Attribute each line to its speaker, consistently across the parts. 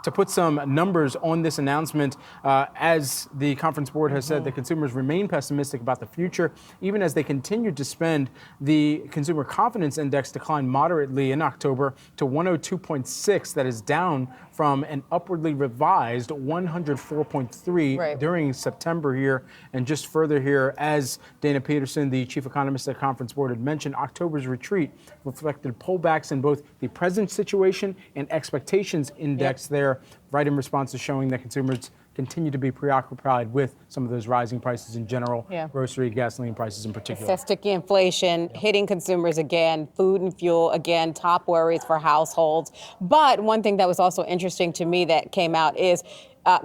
Speaker 1: to put some numbers on this announcement, as the conference board has said, the consumers remain pessimistic about the future, even as they continue to spend. The consumer confidence index declined moderately in October to 102.6. That is down from an upwardly revised 104.3 during September here. And just further here, as Dana Peterson, the chief economist at the conference board, had mentioned, October's retreat reflected pullbacks in both the present situation and expectations index there, right in response to showing that consumers continue to be preoccupied with some of those rising prices in general, grocery, gasoline prices in particular.
Speaker 2: Excess sticky inflation hitting consumers again, food and fuel again, top worries for households. But one thing that was also interesting to me that came out is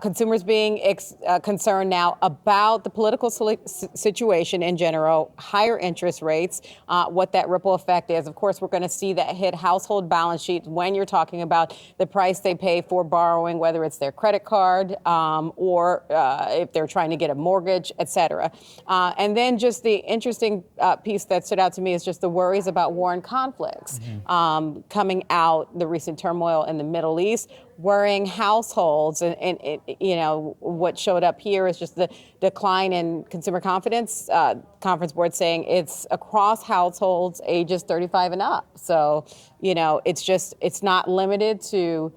Speaker 2: consumers being concerned now about the political situation in general, higher interest rates, what that ripple effect is. Of course, we're going to see that hit household balance sheets when you're talking about the price they pay for borrowing, whether it's their credit card or if they're trying to get a mortgage, et cetera. And then just the interesting piece that stood out to me is just the worries about war and conflicts coming out, the recent turmoil in the Middle East, worrying households. And you know, what showed up here is just the decline in consumer confidence. Conference board saying it's across households ages 35 and up. So, you know, it's not limited to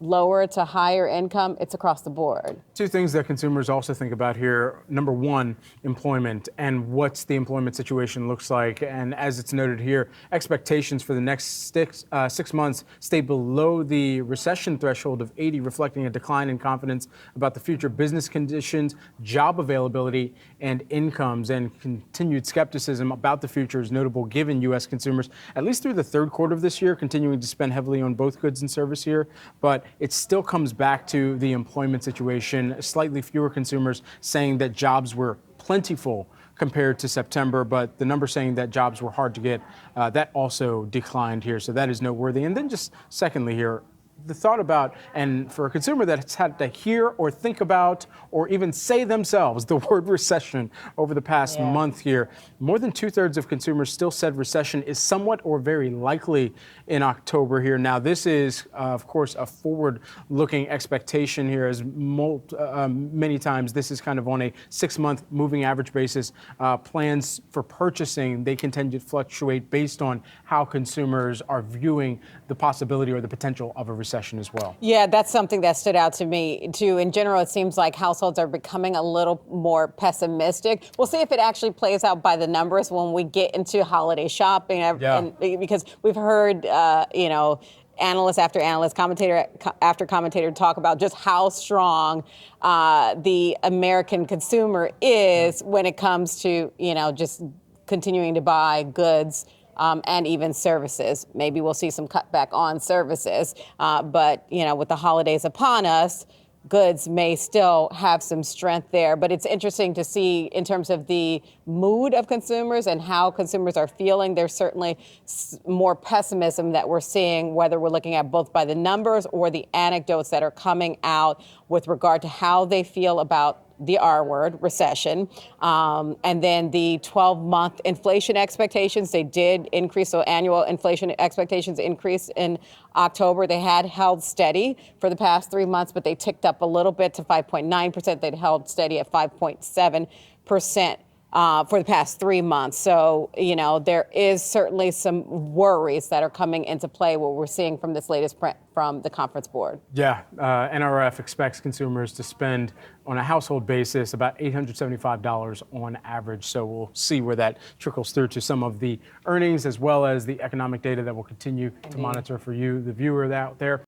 Speaker 2: lower to higher income, it's across the board.
Speaker 1: Two things that consumers also think about here. Number one, employment and what's the employment situation looks like. And as it's noted here, expectations for the next 6 months stay below the recession threshold of 80, reflecting a decline in confidence about the future business conditions, job availability, and incomes. And continued skepticism about the future is notable given U.S. consumers, at least through the third quarter of this year, continuing to spend heavily on both goods and service here. But it still comes back to the employment situation. Slightly fewer consumers saying that jobs were plentiful compared to September, but the number saying that jobs were hard to get, that also declined here. So that is noteworthy. And then just secondly here, the thought about, and for a consumer that's had to hear or think about or even say themselves the word recession over the past month here, more than 2/3 of consumers still said recession is somewhat or very likely in October here. Now, this is, of course, a forward-looking expectation here, as many times this is kind of on a 6-month moving average basis. Plans for purchasing, they continue to fluctuate based on how consumers are viewing the possibility or the potential of a recession as well.
Speaker 2: Yeah, that's something that stood out to me, too. In general, it seems like households are becoming a little more pessimistic. We'll see if it actually plays out by the numbers when we get into holiday shopping. And because we've heard, you know, analyst after analyst, commentator after commentator talk about just how strong the American consumer is when it comes to, you know, just continuing to buy goods and even services. Maybe we'll see some cutback on services. But, you know, with the holidays upon us, goods may still have some strength there. But it's interesting to see in terms of the mood of consumers and how consumers are feeling. There's certainly more pessimism that we're seeing, whether we're looking at both by the numbers or the anecdotes that are coming out with regard to how they feel about the R word, recession, and then the 12-month inflation expectations. They did increase, so annual inflation expectations increased in October. They had held steady for the past 3 months, but they ticked up a little bit to 5.9%. They'd held steady at 5.7%. For the past 3 months. So, you know, there is certainly some worries that are coming into play, what we're seeing from this latest print from the conference board.
Speaker 1: Yeah, NRF expects consumers to spend on a household basis about $875 on average. So we'll see where that trickles through to some of the earnings as well as the economic data that we'll continue to monitor for you, the viewer out there.